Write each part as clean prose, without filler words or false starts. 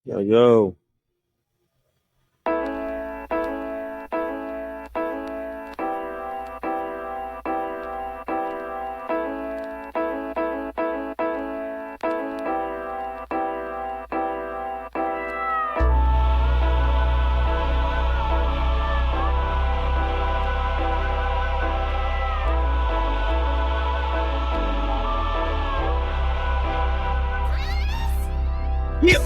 Yo, yo. Yep.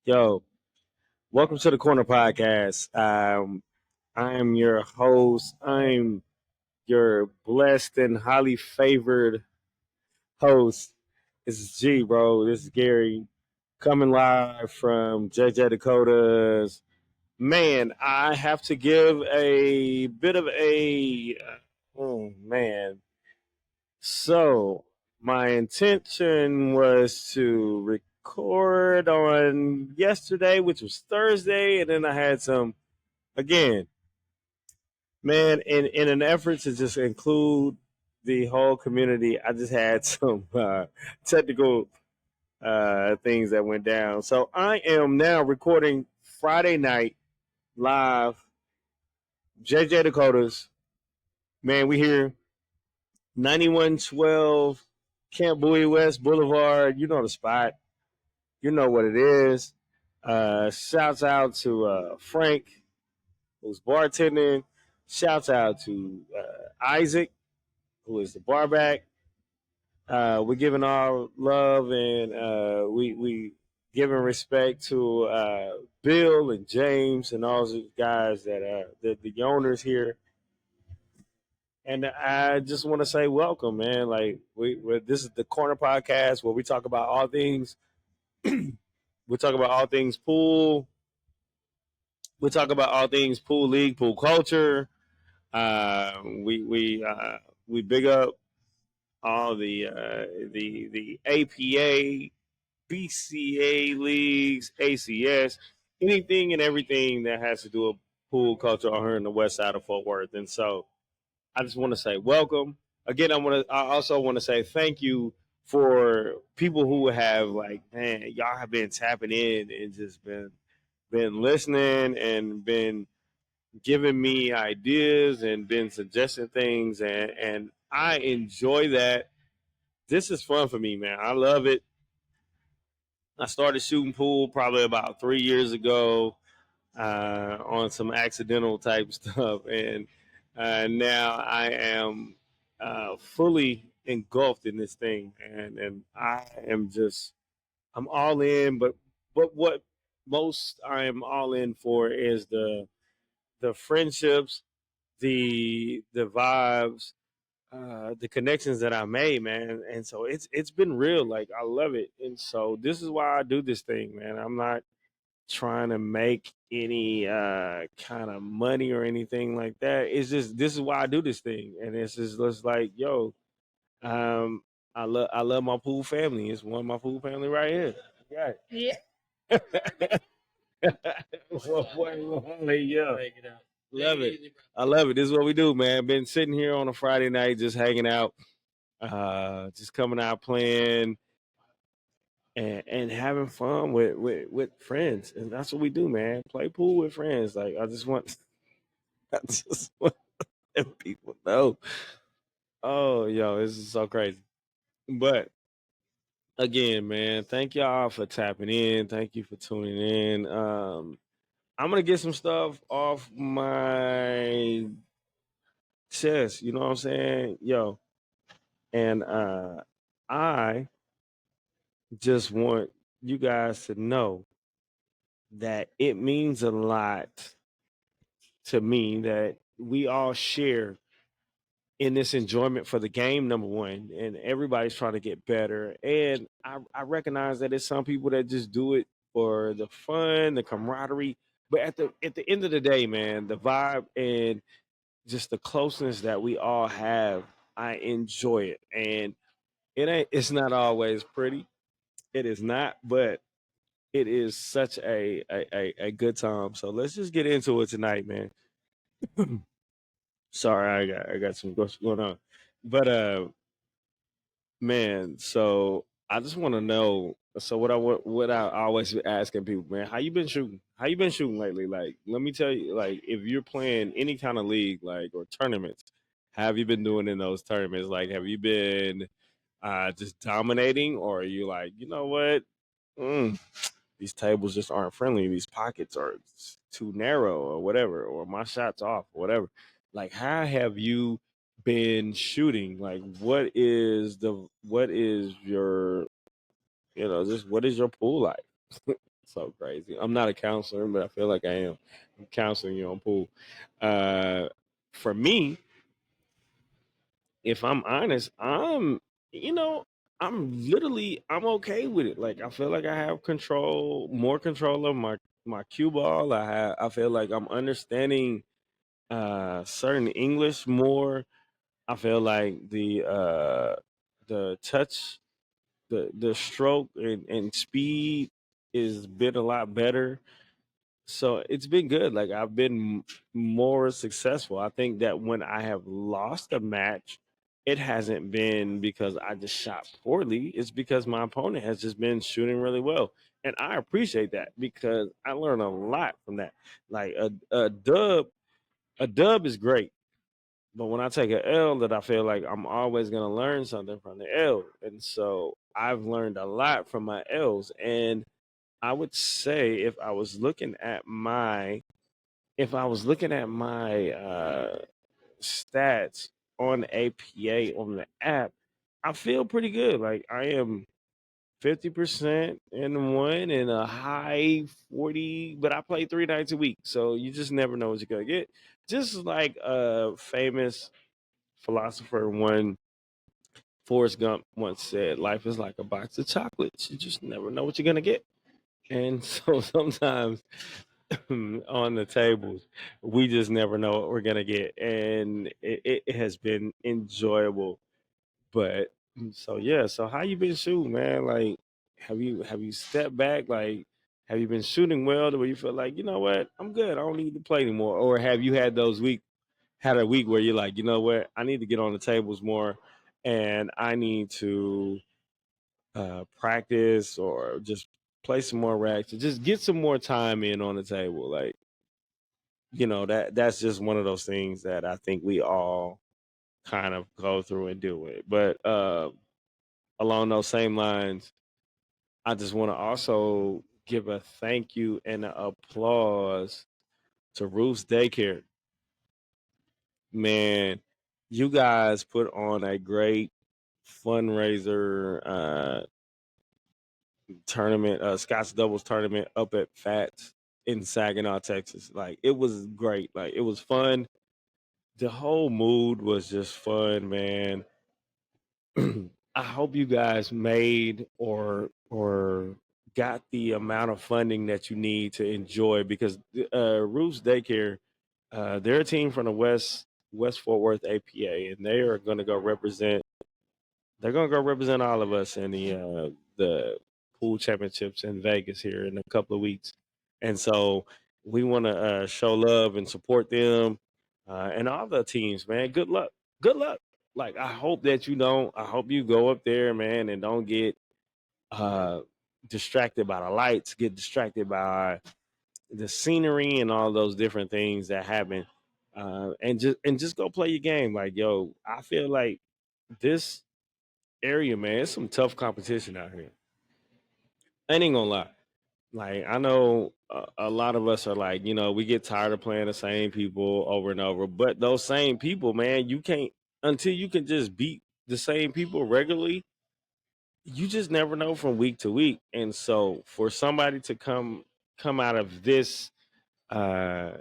Yo, welcome to the Corner Podcast. I am your host. I'm your blessed and highly favored host. This is G, bro. This is Gary coming live from JJ Dakota's. Man, I have to give a bit of a. Oh, man. So, my intention was to record on yesterday, which was Thursday, and then I had some, again, man, in an effort to just include the whole community, I just had some technical things that went down. So, I am now recording Friday night live, JJ Dakota's. Man, we here 9112 Camp Bowie West Boulevard. You know the spot. You know what it is. Shouts out to Frank, who's bartending. Shouts out to Isaac, who is the barback. We're giving our love and we giving respect to Bill and James and all those guys that the owners here. And I just want to say welcome, man. Like this is the Corner Podcast where we talk about all things. We talk about all things pool. We talk about all things pool league, pool culture. We big up all the APA, BCA leagues, ACS, anything and everything that has to do with pool culture on here in the west side of Fort Worth. And so I just want to say welcome. Again, I also want to say thank you for people who have like, man, y'all have been tapping in and just been listening and been giving me ideas and been suggesting things and I enjoy that. This is fun for me, man. I love it. I started shooting pool probably about 3 years ago on some accidental type stuff, and now I am fully engulfed in this thing, and I am just I'm all in. But what most I am all in for is the friendships, the vibes, the connections that I made, man. And so it's been real. Like I love it. And so this is why I do this thing, man. I'm not trying to make any kind of money or anything like that. It's just this is why I do this thing. And it's like, yo, um, I love my pool family. It's one of my pool family right here. Right. Yeah. Well, yeah. Love it. I love it. This is what we do, man. Been sitting here on a Friday night, just hanging out, just coming out playing and having fun with friends, and that's what we do, man. Play pool with friends. Like I just want, I just want them people know. Oh, yo, this is so crazy. But again, man, thank y'all for tapping in. Thank you for tuning in. I'm gonna get some stuff off my chest. You know what I'm saying, yo? And I just want you guys to know that it means a lot to me that we all share in this enjoyment for the game, number one, and everybody's trying to get better. And I recognize that it's some people that just do it for the fun, the camaraderie. But at the end of the day, man, the vibe and just the closeness that we all have, I enjoy it. And it's not always pretty. It is not, but it is such a good time. So let's just get into it tonight, man. Sorry, I got some what's going on. But man, so I just want to know. So what I always be asking people, man, how you been shooting? How you been shooting lately? Like, let me tell you, like, if you're playing any kind of league, like or tournaments, how have you been doing in those tournaments? Like, have you been just dominating, or are you like, you know what? Mm, these tables just aren't friendly. These pockets are too narrow, or whatever, or my shot's off, or whatever. Like, how have you been shooting? Like, what is your just what is your pool like? So crazy. I'm not a counselor, but I feel like I am. I'm counseling you on pool. Uh, for me, if I'm honest, you know, I'm okay with it. Like I feel like I have more control of my cue ball. I feel like I'm understanding certain English more. I feel like the touch, the stroke and speed is been a lot better. So it's been good. Like I've been more successful. I think that when I have lost a match, it hasn't been because I just shot poorly. It's because my opponent has just been shooting really well. And I appreciate that because I learn a lot from that. Like a dub is great. But when I take an L, that I feel like I'm always gonna learn something from the L. And so I've learned a lot from my L's. And I would say if I was looking at my stats on APA on the app, I feel pretty good. Like I am 50% in one and a high 40, but I play 3 nights a week. So you just never know what you're gonna get. Just like a famous philosopher one Forrest Gump once said, life is like a box of chocolates. You just never know what you're gonna get. And so sometimes on the tables, we just never know what we're gonna get, and it has been enjoyable. But so yeah, so how you been shooting, man? Like, have you stepped back? Like, have you been shooting well to where you feel like you know what, I'm good. I don't need to play anymore, or have you had a week where you're like, you know what, I need to get on the tables more, and I need to practice or just play some more racks, or just get some more time in on the table, like that's just one of those things that I think we all kind of go through and deal with. But along those same lines, I just want to also give a thank you and an applause to Ruth's Daycare. Man, you guys put on a great fundraiser tournament, Scott's doubles tournament up at Fats in Saginaw, Texas. Like it was great. Like it was fun. The whole mood was just fun, man. I hope you guys made or got the amount of funding that you need to enjoy because Roof's Daycare, they're a team from the West Fort Worth APA, and they are going to go represent. They're going to go represent all of us in the pool championships in Vegas here in a couple of weeks, and so we want to show love and support them and all the teams, man. Good luck. Good luck. Like I hope that you don't. I hope you go up there, man, and don't get uh, distracted by the lights, get distracted by the scenery and all those different things that happen, and just go play your game. Like yo, I feel like this area, man, it's some tough competition out here. I ain't gonna lie. Like I know a lot of us are like, we get tired of playing the same people over and over. But those same people, man, you can't until you can just beat the same people regularly. You just never know from week to week. And so for somebody to come out of this uh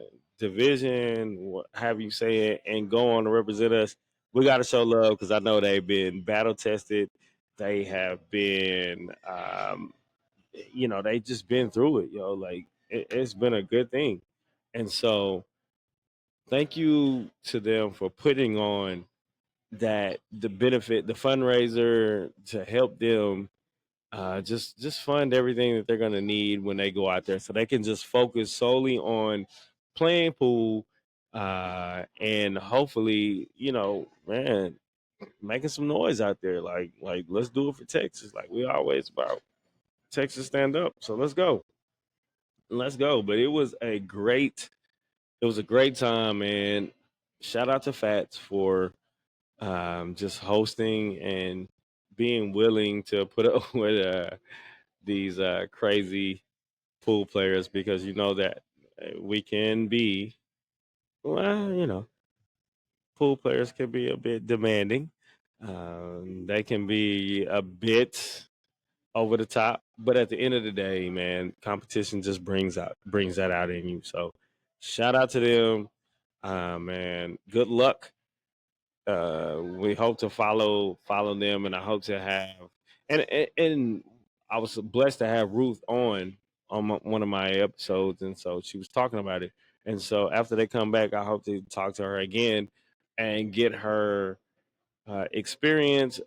division, have you say it, and go on to represent us, we got to show love because I know they've been battle tested. They have been they just been through it, like it's been a good thing. And so thank you to them for putting on the benefit, the fundraiser to help them just fund everything that they're gonna need when they go out there, so they can just focus solely on playing pool, and hopefully, man, making some noise out there. Like let's do it for Texas, like we always about. Texas stand up. So let's go. But it was a great time, man. Shout out to Fats for just hosting and being willing to put up with these crazy pool players, because you know that we can be, well, pool players can be a bit demanding. They can be a bit over the top, but at the end of the day, man, competition just brings that out in you. So shout out to them, man. Good luck. We hope to follow them, and I hope to have, and I was blessed to have Ruth on one of my episodes, and so she was talking about it. And so after they come back, I hope to talk to her again and get her experience,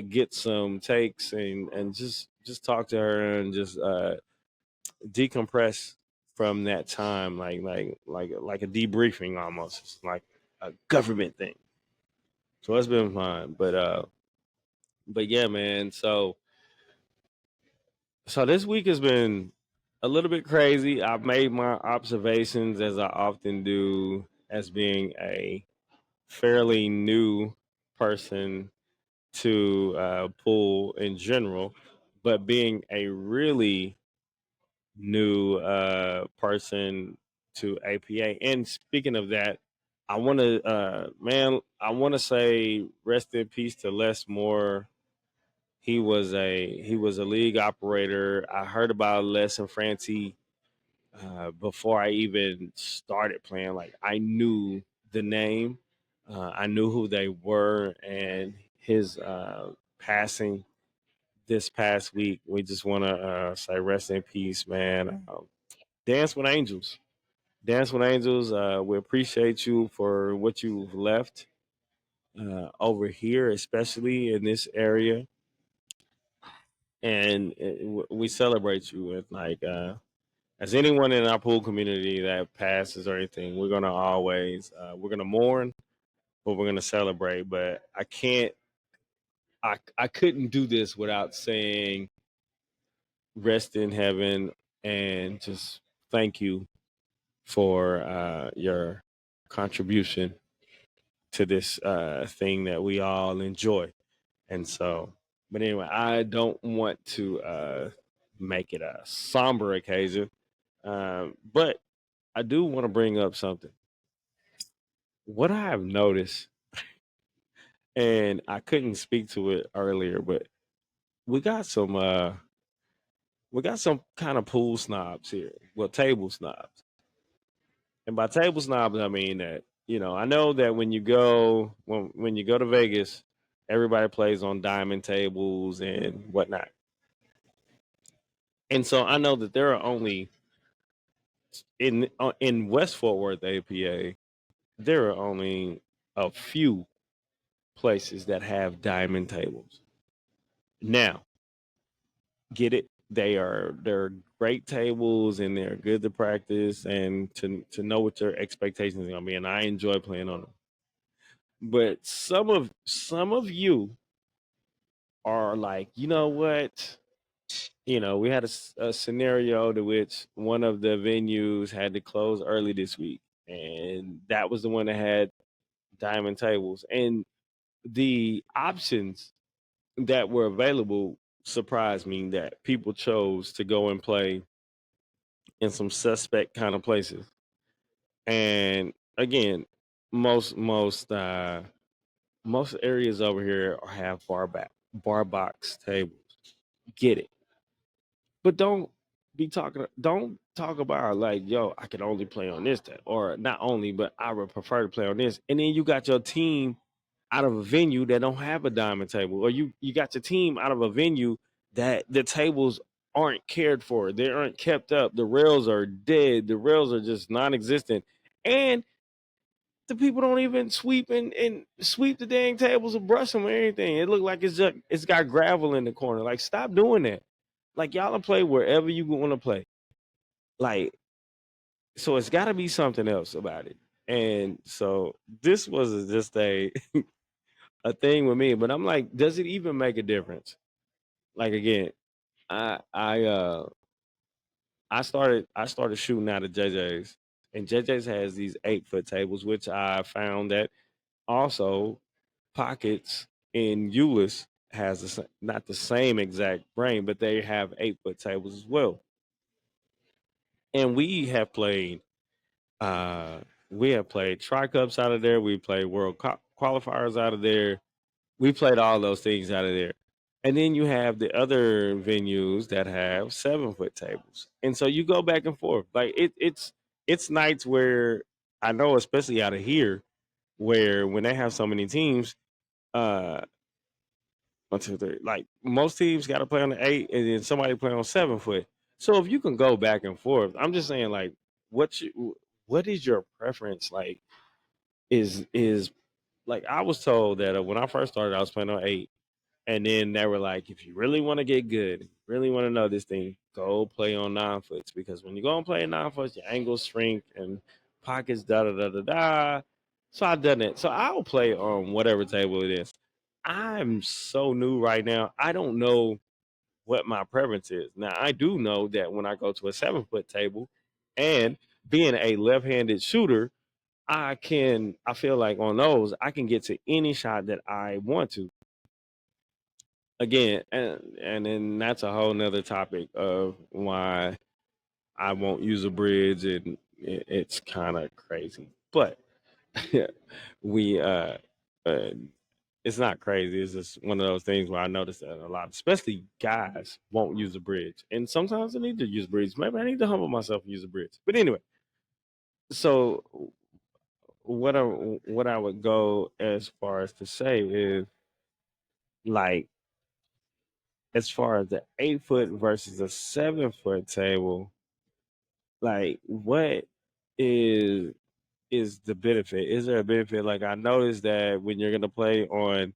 get some takes, and just talk to her and just decompress from that time, like a debriefing almost. It's like a government thing. So it's been fun, but yeah, man. So this week has been a little bit crazy. I've made my observations, as I often do, as being a fairly new person to pool in general, but being a really new person to APA. And speaking of that, I want to say rest in peace to Les Moore. He was a league operator. I heard about Les and Francie before I even started playing. Like, I knew the name, I knew who they were, and his passing this past week. We just want to say rest in peace, man. Dance with Angels. Dance with Angels. We appreciate you for what you've left over here, especially in this area, and we celebrate you. And like, as anyone in our pool community that passes or anything, we're gonna mourn, but we're gonna celebrate. But I couldn't do this without saying rest in heaven, and just thank you for your contribution to this thing that we all enjoy. And so, but anyway, I don't want to make it a somber occasion, but I do want to bring up something. What I have noticed, and I couldn't speak to it earlier, but we got some uh we got some kind of pool snobs here. Well, table snobs. And by table snobs, I mean that, I know that when you go to Vegas, everybody plays on diamond tables and whatnot. And so I know that there are only in West Fort Worth APA, there are only a few places that have diamond tables. Now, get it? They're great tables, and they're good to practice and to know what your expectations are gonna be. And I enjoy playing on them. But some of you are like, you know what? We had a scenario to which one of the venues had to close early this week, and that was the one that had diamond tables. And the options that were available surprised me, that people chose to go and play in some suspect kind of places. And again, most areas over here have bar box tables. Get it, but don't talk about like, yo, I can only play on this table, or not only, but I would prefer to play on this. And then you got your team out of a venue that don't have a diamond table, or you got your team out of a venue that the tables aren't cared for. They aren't kept up. The rails are dead. The rails are just non-existent, and the people don't even sweep and sweep the dang tables or brush them or anything. It look like it's got gravel in the corner. Like, stop doing that. Like, y'all to play wherever you want to play. Like, so it's got to be something else about it. And so this was just a thing with me. But I'm like, does it even make a difference? Like, again, I I started shooting out of JJ's, and JJ's has these 8 foot tables, which I found that also Pockets in Euless has not the same exact brain, but they have 8 foot tables as well. And uh we have played tri cups out of there. We played qualifiers out of there. We played all those things out of there. And then you have the other venues that have 7 foot tables. And so you go back and forth. Like, it's nights where I know, especially out of here, where when they have so many teams, uh 1, 2, 3, like most teams gotta play on the 8 and then somebody play on 7 foot. So if you can go back and forth, I'm just saying, like, what is your preference? Like, is like, I was told that when I first started, I was playing on 8. And then they were like, if you really want to get good, really want to know this thing, go play on 9 foots. Because when you go and play 9 foots, your angles shrink and pockets, da da da da da. So I done it. So I'll play on whatever table it is. I'm so new right now. I don't know what my preference is. Now, I do know that when I go to a 7 foot table and being a left handed shooter, I feel like on those, I can get to any shot that I want to. Again, and then that's a whole nother topic of why I won't use a bridge, and it's kind of crazy. But we uh it's not crazy. It's just one of those things where I notice that a lot, especially guys, won't use a bridge, and sometimes I need to use a bridge. Maybe I need to humble myself and use a bridge. But anyway, so what I would go as far as to say is, like, as far as the 8 foot versus a 7 foot table, like, what is is the benefit? Is there a benefit? Like, I noticed that when you're gonna play on,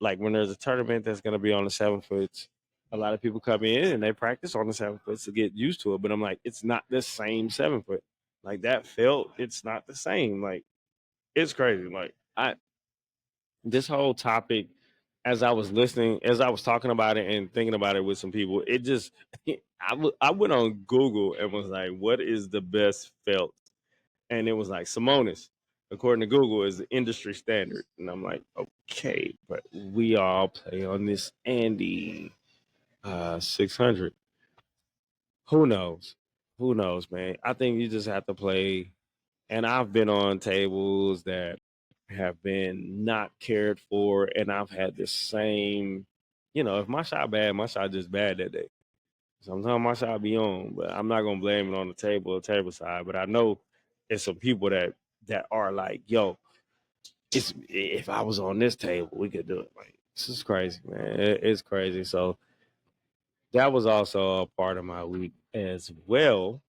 like, when there's a tournament that's gonna be on the 7 foots, a lot of people come in and they practice on the 7 foots to get used to it. But I'm like, it's not the same 7 foot. Like, that felt, it's not the same. Like, it's crazy. Like, I this whole topic, as I was listening, as I was talking about it and thinking about it with some people, it just I went on Google and was like, what is the best felt? And it was like Simonis, according to Google, is the industry standard. And I'm like, okay, but we all play on this Andy 600. Who knows? Who knows, man? I think you just have to play. And I've been on tables that have been not cared for, and I've had the same. If my shot bad, my shot just bad that day. Sometimes my shot be on, but I'm not gonna blame it on the table or table side. But I know it's some people that are like, yo, if I was on this table, we could do it. Like, this is crazy, man. It's crazy. So that was also a part of my week as well,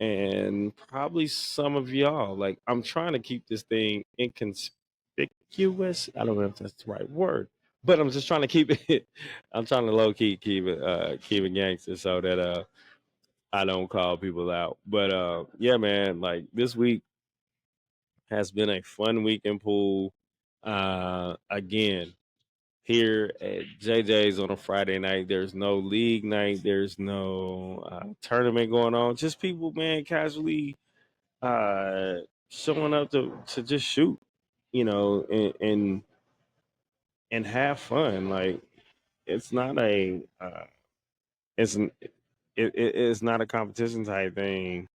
and probably some of y'all. Like, I'm trying to keep this thing inconspicuous. I don't know if that's the right word, but I'm just trying to keep it. I'm trying to low key keep it gangster so that I don't call people out. But yeah, man, like, this week has been a fun week in pool. Again, here at JJ's on a Friday night, there's no league night, there's no tournament going on. Just people, man, casually uh, showing up to just shoot, and have fun. Like, it's not a it's an, it's not a competition type thing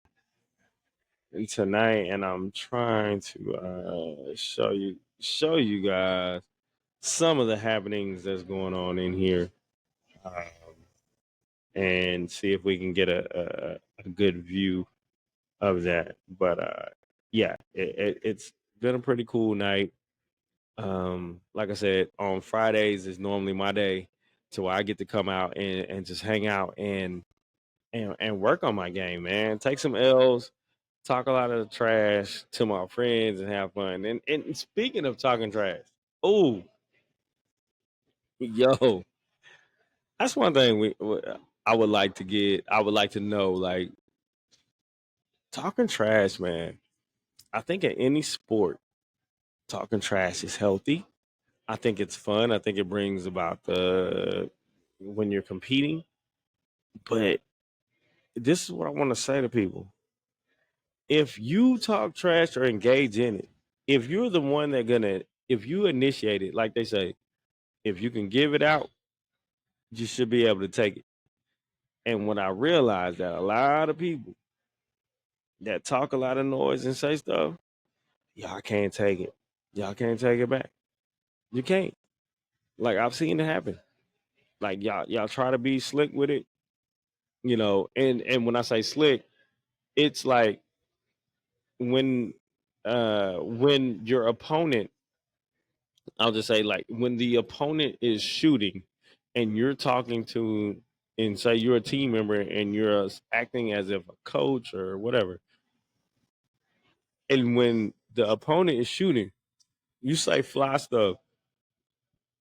tonight, and I'm trying to show you guys some of the happenings that's going on in here, um, and see if we can get a good view of that. But yeah, it's been a pretty cool night. Like I said, on Fridays is normally my day. to where I get to come out and just hang out and work on my game, man. Take some L's, talk a lot of trash to my friends, and have fun. And speaking of talking trash, oh, yo, that's one thing I would like to get. I would like to know, like talking trash, man. I think in any sport, talking trash is healthy. I think it's fun. I think it brings about the when you're competing. But this is what I want to say to people: if you talk trash or engage in it, if you're the one that gonna, if you initiate it, like they say, if you can give it out, you should be able to take it. And when I realized that a lot of people that talk a lot of noise and say stuff, y'all can't take it. Y'all can't take it back. You can't. Like I've seen it happen. Like y'all try to be slick with it, and when I say slick, it's like when when your opponent, I'll just say like when the opponent is shooting and you're talking to, and say you're a team member and you're acting as if a coach or whatever, and when the opponent is shooting, you say fly stuff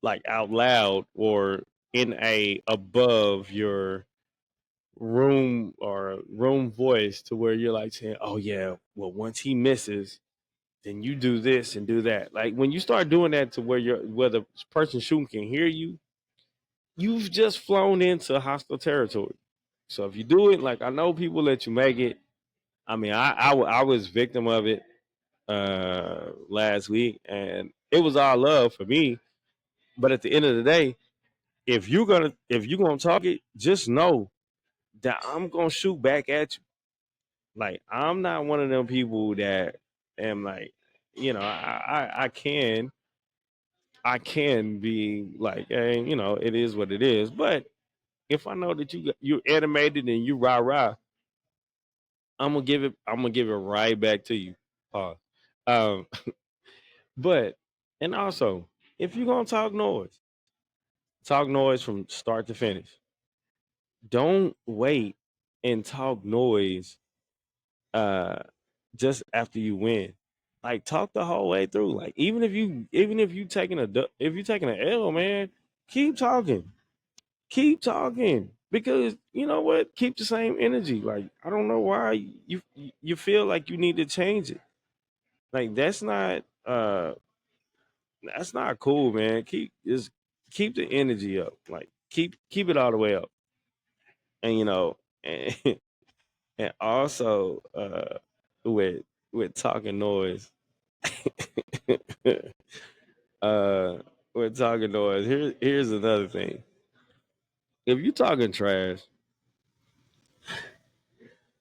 like out loud or in a above your room voice to where you're like saying, "Oh yeah, well once he misses, then you do this and do that." Like when you start doing that to where the person shooting can hear you, you've just flown into hostile territory. So if you do it, like I know people let you make it. I mean, I was victim of it last week, and it was all love for me. But at the end of the day, if you're gonna talk it, just know that I'm gonna shoot back at you. Like I'm not one of them people that am like, I can be like, hey, it is what it is. But if I know that you're animated and you rah rah, I'm gonna give it right back to you. Pause. Um, but and also, if you're gonna talk noise from start to finish. Don't wait and talk noise uh just after you win. Like talk the whole way through. Like even if you taking if you taking an L, man, keep talking. Keep talking. Because you know what? Keep the same energy. Like I don't know why you feel like you need to change it. Like that's not cool, man. Keep the energy up. Like keep it all the way up. And and, and also with talking noise. uh with talking noise. Here's another thing. If you talking trash,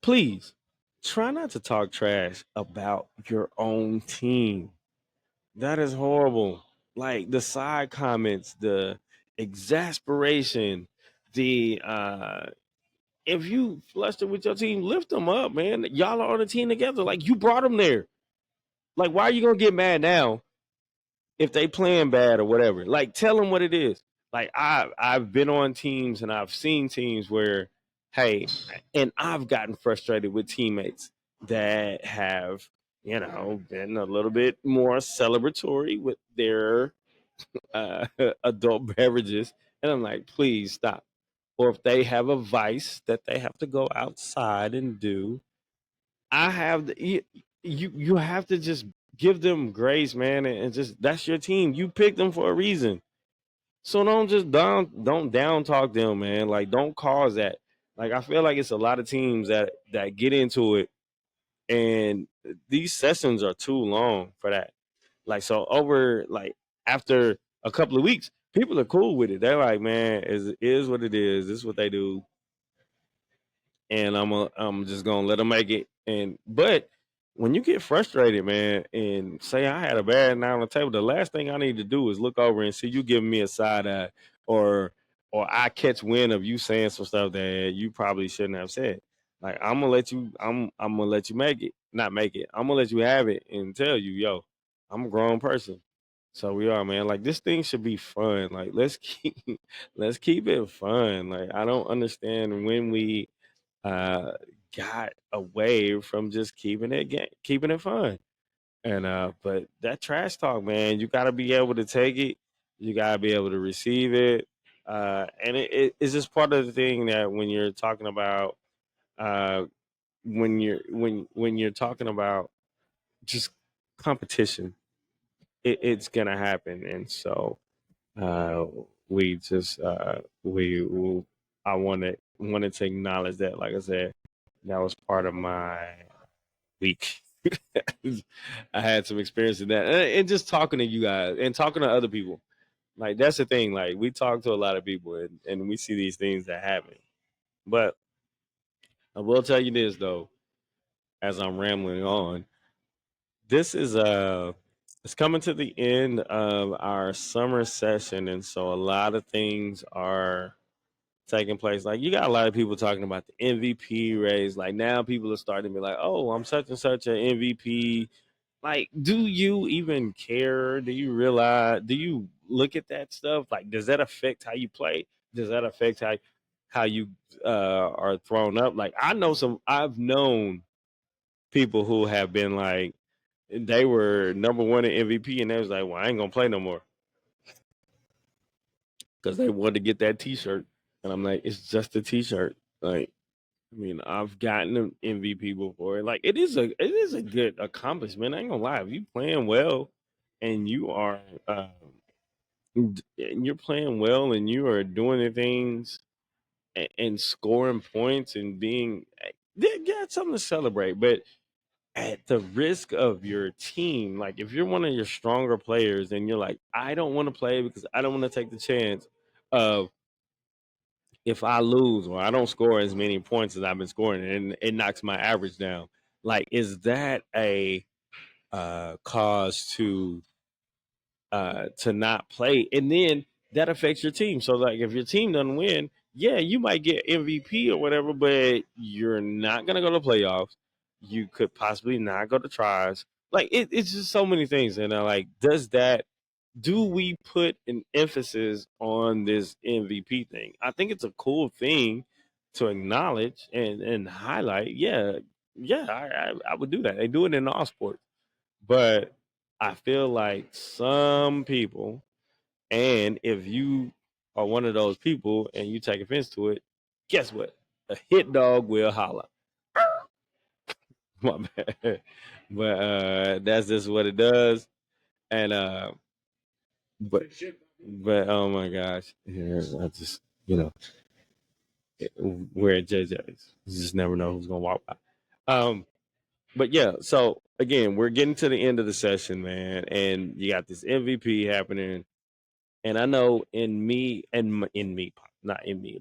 please try not to talk trash about your own team. That is horrible. Like the side comments, the exasperation, the if you flustered with your team, lift them up, man. Y'all are on a team together. Like you brought them there. Like why are you gonna get mad now if they playing bad or whatever? Like tell them what it is. Like I've been on teams and I've seen teams where, hey, and I've gotten frustrated with teammates that have been a little bit more celebratory with their uh, adult beverages, and I'm like, please stop. Or if they have a vice that they have to go outside and do, I have you have to just give them grace, man, and just that's your team. You picked them for a reason. So don't down talk them, man. Like don't cause that. Like I feel like it's a lot of teams that get into it, and these sessions are too long for that. Like so over like after a couple of weeks, people are cool with it. They're like, man, is what it is. This is what they do, and I'm just gonna let them make it. And but when you get frustrated, man, and say I had a bad night on the table, the last thing I need to do is look over and see you giving me a side eye, or I catch wind of you saying some stuff that you probably shouldn't have said. Like I'm gonna let you, I'm gonna let you make it, not make it. I'm gonna let you have it and tell you, yo, I'm a grown person. So we are, man. Like this thing should be fun. Like let's keep let's keep it fun. Like I don't understand when we uh got away from just keeping it fun. And but that trash talk, man, you gotta be able to take it. You gotta be able to receive it. And it's just part of the thing that when you're talking about uh when you're talking about just competition, it's gonna happen. And so uh, we just we I wanted to acknowledge that. Like I said, that was part of my week. I had some experience in that, and just talking to you guys and talking to other people. Like that's the thing. Like we talk to a lot of people, and we see these things that happen. But I will tell you this though, as I'm rambling on, this is it's coming to the end of our summer session, and so a lot of things are taking place. Like you got a lot of people talking about the MVP race. Like now people are starting to be like, "Oh, I'm such and such an MVP." Like, do you even care? Do you realize? Do you look at that stuff? Like, does that affect how you play? Does that affect how you are thrown up? Like, I know some. I've known people who have been like they were number one in MVP, and they was like, "Well, I ain't gonna play no more," because they wanted to get that T-shirt. And I'm like, it's just a T-shirt. Like, I mean, I've gotten an MVP before. Like, it is a good accomplishment. I ain't gonna lie. If you playing well, and you are and you're playing well, and you are doing the things and scoring points and being, they got something to celebrate. But at the risk of your team, like if you're one of your stronger players and you're like, I don't want to play because I don't want to take the chance of if I lose or I don't score as many points as I've been scoring and it knocks my average down. Like, is that a cause to not play? And then that affects your team. So like if your team doesn't win, yeah, you might get MVP or whatever, but you're not gonna go to playoffs. You could possibly not go to tries. Like it's just so many things. And like, do we put an emphasis on this MVP thing? I think it's a cool thing to acknowledge and highlight. Yeah, yeah, I would do that. They do it in all sports, but I feel like some people, and if you are one of those people and you take offense to it, guess what? A hit dog will holler. My bad. But that's just what it does. And but but oh my gosh, yeah, I just we're at JJ's. You just never know who's gonna walk by. But yeah, so again, we're getting to the end of the session, man, and you got this MVP happening. And I know in me, not in me,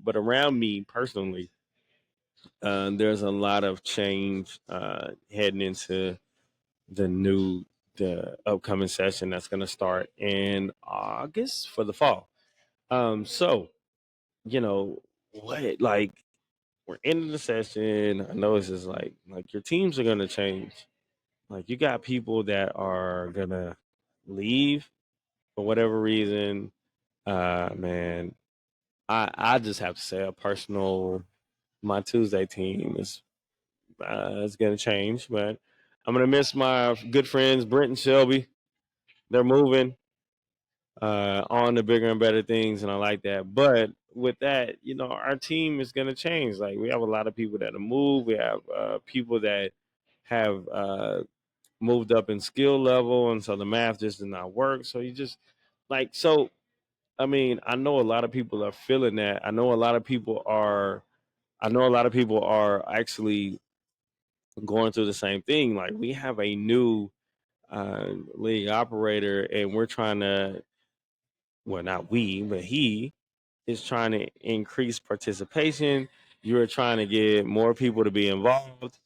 but around me personally, there's a lot of change heading into the the upcoming session that's going to start in August for the fall. So you know what, like we're ending the session. I know it's just like your teams are going to change. Like you got people that are gonna leave for whatever reason. Man, I just have to say a personal. My Tuesday team is gonna change, but I'm gonna miss my good friends Brent and Shelby. They're moving on to bigger and better things, and I like that. But with that, our team is gonna change. Like we have a lot of people that have moved. We have people that have moved up in skill level, and so the math just did not work. So you just like so. I mean, I know a lot of people are feeling that. I know a lot of people are. I know a lot of people are actually going through the same thing. Like we have a new league operator, and we're trying to. Well, not we, but he is trying to increase participation. You're trying to get more people to be involved.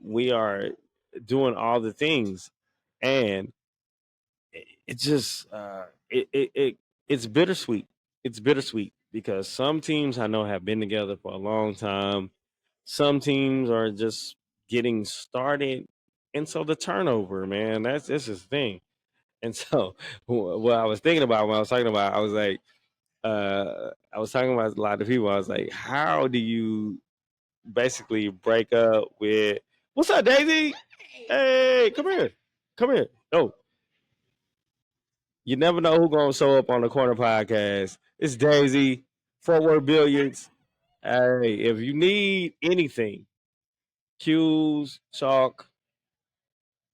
We are doing all the things, and it just it's bittersweet. It's bittersweet because some teams I know have been together for a long time. Some teams are just getting started, and so the turnover, man, that's this is the thing. And so, what I was thinking about when I was talking about, I was like, I was talking about a lot of people. I was like, how do you basically break up with? What's up, Daisy? Hey, come here, come here. Oh, you never know who's gonna show up on the corner podcast. It's Daisy, Fort Worth Billiards. Hey, if you need anything, cues, chalk,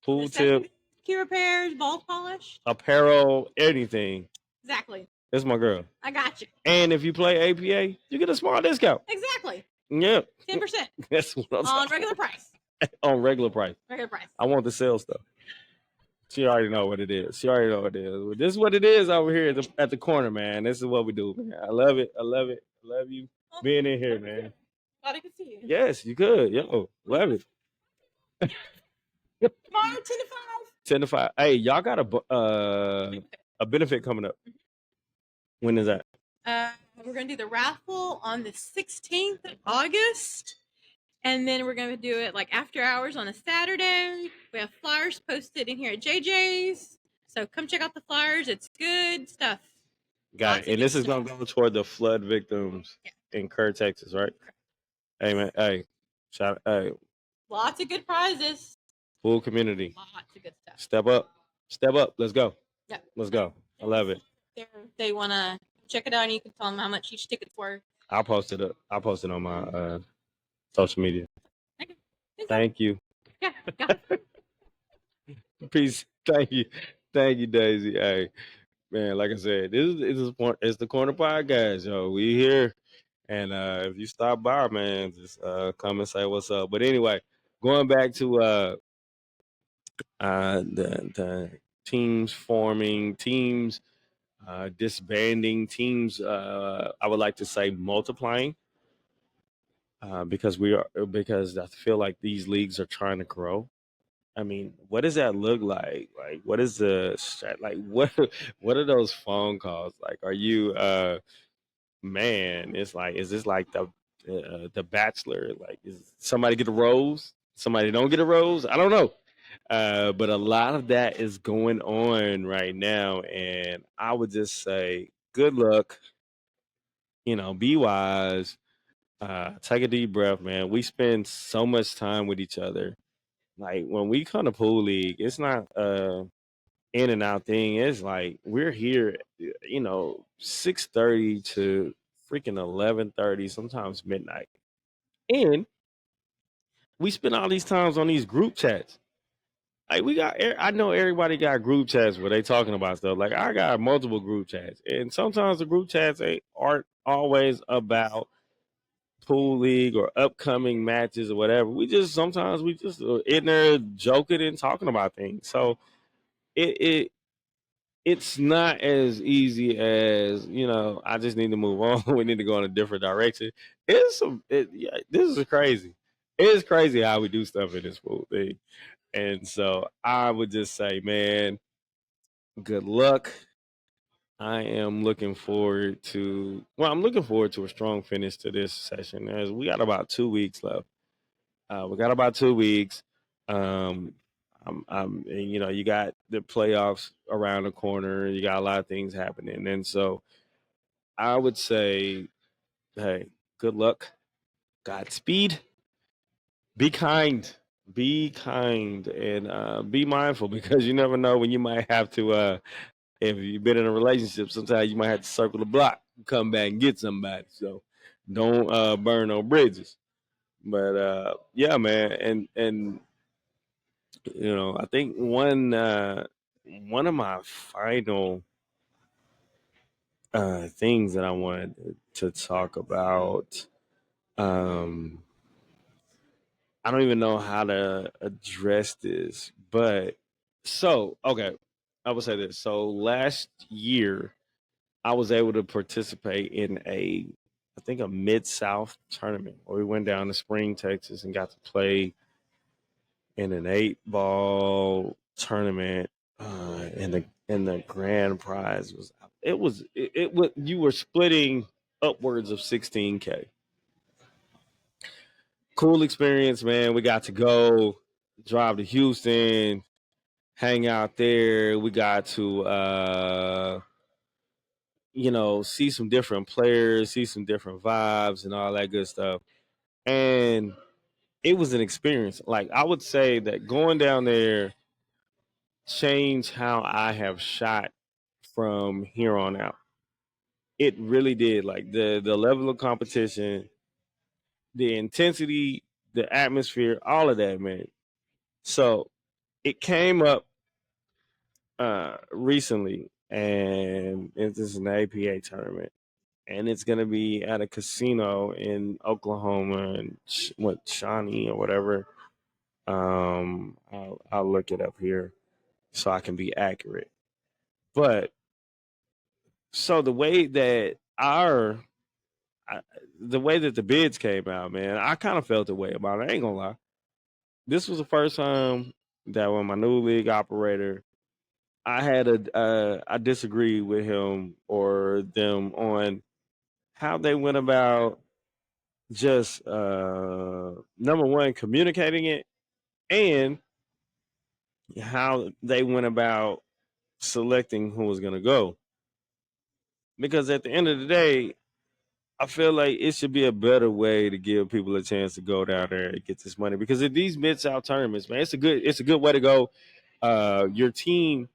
pool tip, key repairs, ball polish, apparel, anything. Exactly. That's my girl. I got you. And if you play APA, you get a small discount. Exactly. Yeah. 10%. That's what I'm on regular price. On regular price. Regular price. I want the sale stuff. She already know what it is. She already know what it is. This is what it is over here at the corner, man. This is what we do, man. I love it. I love it. I love you being in here, man. Glad I could see you. Yes, you could. Yo, love it. Tomorrow, 10 to 5. 10 to 5. Hey, y'all got a benefit coming up. When is that? We're going to do the raffle on the 16th of August. And then we're going to do it like after hours on a Saturday. We have flyers posted in here at JJ's. So come check out the flyers. It's good stuff. Got it. And this is going to go toward the flood victims in Kerr, Texas, right? Hey, man. Hey. Hey. Lots of good prizes. Full community. Lots of good stuff. Step up. Step up. Let's go. Yeah. Let's go. I love it. They want to check it out, and you can tell them how much each ticket's worth. I'll post it up. I'll post it on my social media. Okay. Thank you. Yeah. Peace. Thank you, Daisy. Hey, man, like I said, this is it's the Corner Podcast, yo. We here, and if you stop by, man, just come and say what's up. But anyway, going back to the teams forming, teams disbanding, teams. I would like to say multiplying. Because I feel like these leagues are trying to grow. I mean, what does that look like? Like, what is the what are those phone calls like? Are you man? It's like, is this like the Bachelor? Like, is somebody get a rose? Somebody don't get a rose? I don't know. But a lot of that is going on right now, and I would just say, good luck. Be wise. Take a deep breath, man. We spend so much time with each other. Like when we come to pool league, it's not in and out thing. It's like we're here, 6:30 to freaking 11:30, sometimes midnight, and we spend all these times on these group chats. Like I know everybody got group chats where they talking about stuff. Like I got multiple group chats, and sometimes the group chats aren't always about pool league or upcoming matches or whatever. Sometimes we just in there joking and talking about things. So it's not as easy as I just need to move on. We need to go in a different direction. This is crazy. It's crazy how we do stuff in this pool thing. And so I would just say, man, good luck. I'm looking forward to a strong finish to this session, as we got about 2 weeks left. We got about 2 weeks. You got the playoffs around the corner. You got a lot of things happening, and so I would say, hey, good luck, Godspeed. Be kind, and be mindful, because you never know when you might have to. If you've been in a relationship, sometimes you might have to circle the block, come back and get somebody. So don't burn no bridges. But yeah, man, and I think one of my final things that I wanted to talk about. I don't even know how to address this, but okay, I will say this. So last year, I was able to participate in I think a Mid-South tournament where we went down to Spring, Texas, and got to play in an 8-ball tournament. And the grand prize was you were splitting upwards of $16K. Cool experience, man. We got to go drive to Houston, hang out there. We got to see some different players, see some different vibes and all that good stuff. And it was an experience. Like I would say that going down there changed how I have shot from here on out. It really did. Like the level of competition, the intensity, the atmosphere, all of that, man. So it came up recently, and this is an APA tournament, and it's gonna be at a casino in Oklahoma and what Shawnee or whatever. I'll look it up here so I can be accurate. But so I, the way that the bids came out, man, I kind of felt the way about it. I ain't gonna lie. This was the first time that when my new league operator, I disagreed with him or them on how they went about just number one communicating it and how they went about selecting who was gonna go. Because at the end of the day, I feel like it should be a better way to give people a chance to go down there and get this money. Because at these mid south tournaments, man, it's a good way to go. Your team,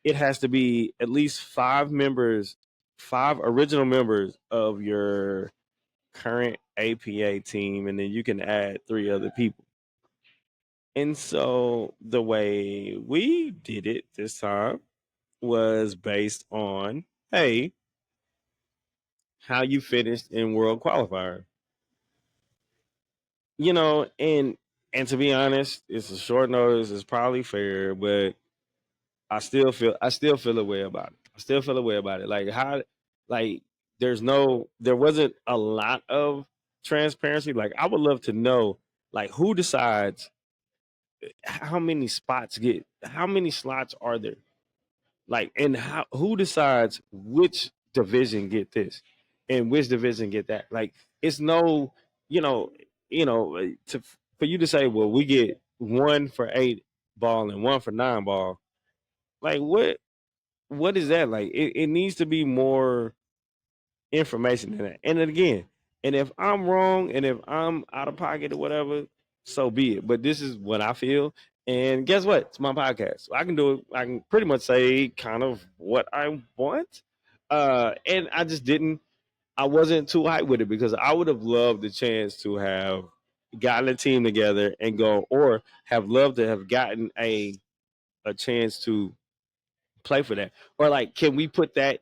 it has to be at least five members, five original members of your current APA team, and then you can add three other people. And so the way we did it this time was based on, hey, how you finished in world qualifier. And to be honest, it's a short notice. It's probably fair, but I still feel a way about it. I still feel a way about it. Like how, like there wasn't a lot of transparency. Like I would love to know, like who decides how many slots are there, like, and who decides which division get this and which division get that. Like it's no, you know, to for you to say, well, we get one for 8 ball and one for 9 ball. Like what is that? Like it needs to be more information than that. And then again, and if I'm wrong and if I'm out of pocket or whatever, so be it. But this is what I feel. And guess what? It's my podcast. So I can do it. I can pretty much say kind of what I want. And I wasn't too hyped with it because I would have loved the chance to have gotten a team together and go, or have loved to have gotten a chance to play for that. Or like, can we put that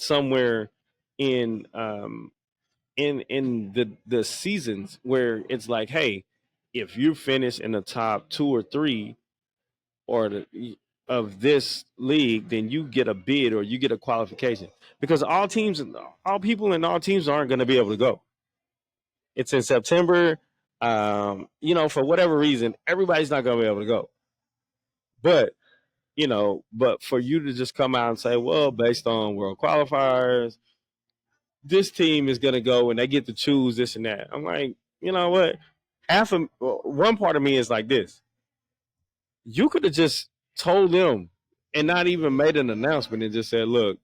somewhere in in the seasons where it's like, hey, if you finish in the top two or three or of this league, then you get a bid or you get a qualification. Because all people in all teams aren't going to be able to go. It's in September. For whatever reason, everybody's not going to be able to go. But but for you to just come out and say, well, based on world qualifiers, this team is going to go and they get to choose this and that. I'm like, you know what? One part of me is like this. You could have just told them and not even made an announcement and just said, look,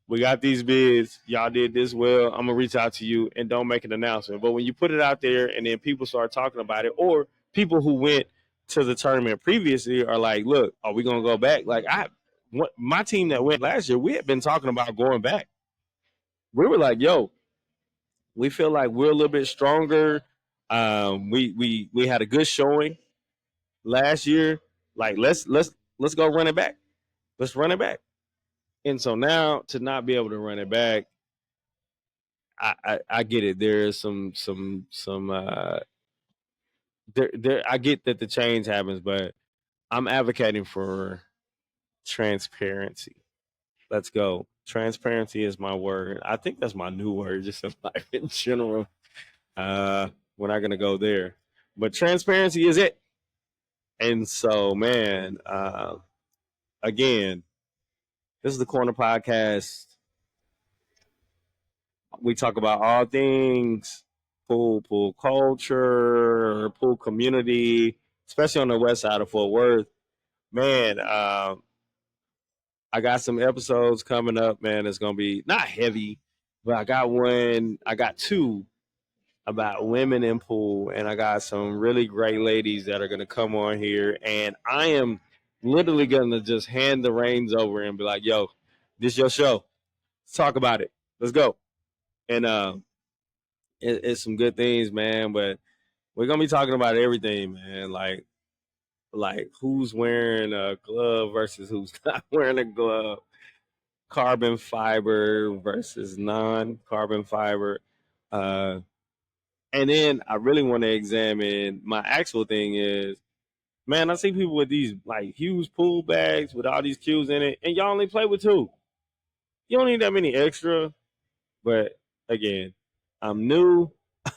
we got these bids. Y'all did this well. I'm gonna reach out to you and don't make an announcement. But when you put it out there and then people start talking about it, or people who went to the tournament previously are like, "Look, are we gonna go back?" Like my team that went last year, we had been talking about going back. We were like, "Yo, we feel like we're a little bit stronger. We had a good showing last year. Like let's go run it back. Let's run it back." And so now to not be able to run it back, I get it. There is some there I get that the change happens, but I'm advocating for transparency. Let's go. Transparency is my word. I think that's my new word just in life in general. We're not gonna go there. But transparency is it. And so, man, again, this is the Corner Podcast. We talk about all things pool culture, pool community, especially on the west side of Fort Worth. man, I got some episodes coming up, man. It's gonna be not heavy, but I got one. I got two about women in pool, and I got some really great ladies that are gonna come on here, and I am literally gonna just hand the reins over and be like, "Yo, this your show. Let's talk about it. Let's go." And it's some good things, man. But we're gonna be talking about everything, man. Like who's wearing a glove versus who's not wearing a glove, carbon fiber versus non-carbon fiber. Uh, and then I really want to examine my actual thing is, man, I see people with these like huge pool bags with all these cues in it, and y'all only play with two. You don't need that many extra. But again, I'm new.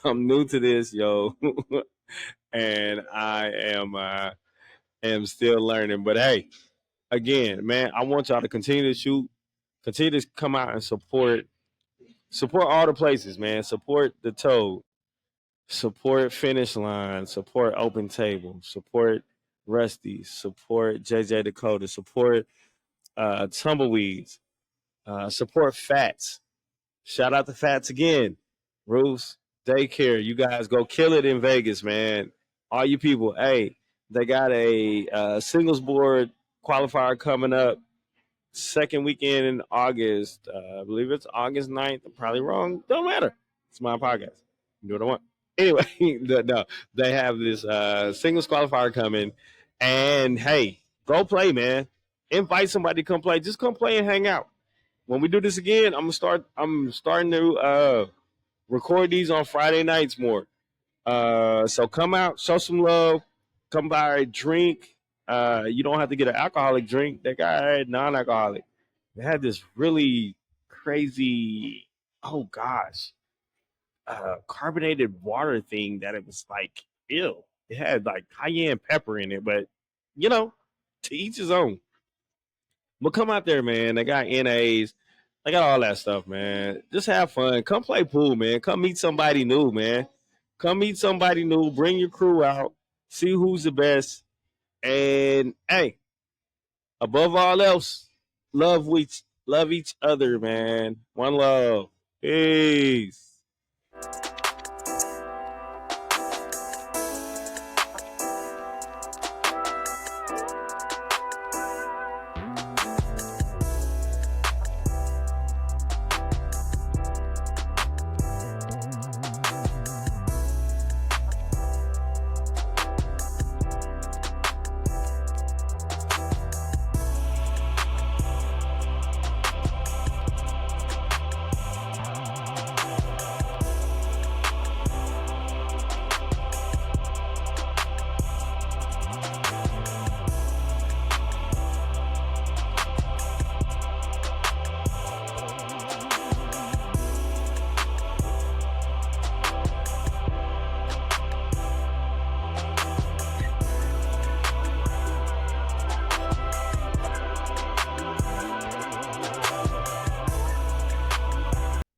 I'm new to this, yo, and I am still learning. But hey, again, man, I want y'all to continue to shoot, continue to come out and support all the places, man. Support the Toad, support Finish Line, support Open Table, support Rusty, support JJ Dakota, support Tumbleweeds, support Fats. Shout out to Fats again. Roos, Daycare, you guys go kill it in Vegas, man. All you people, hey, they got a singles board qualifier coming up second weekend in August. I believe it's August 9th. I'm probably wrong. Don't matter. It's my podcast. Do what I want. Anyway, no, they have this singles qualifier coming. And hey, go play, man. Invite somebody to come play. Just come play and hang out. When we do this again, I'm starting to record these on Friday nights more. So come out, show some love, come by, drink. You don't have to get an alcoholic drink. That guy had non-alcoholic. They had this really crazy, oh gosh, carbonated water thing that it was like ew. It had like cayenne pepper in it, but you know, to each his own. But come out there, man. They got NAs. They got all that stuff, man. Just have fun. Come play pool, man. Come meet somebody new, man. Come meet somebody new. Bring your crew out. See who's the best. And hey, above all else, love each other, man. One love. Peace.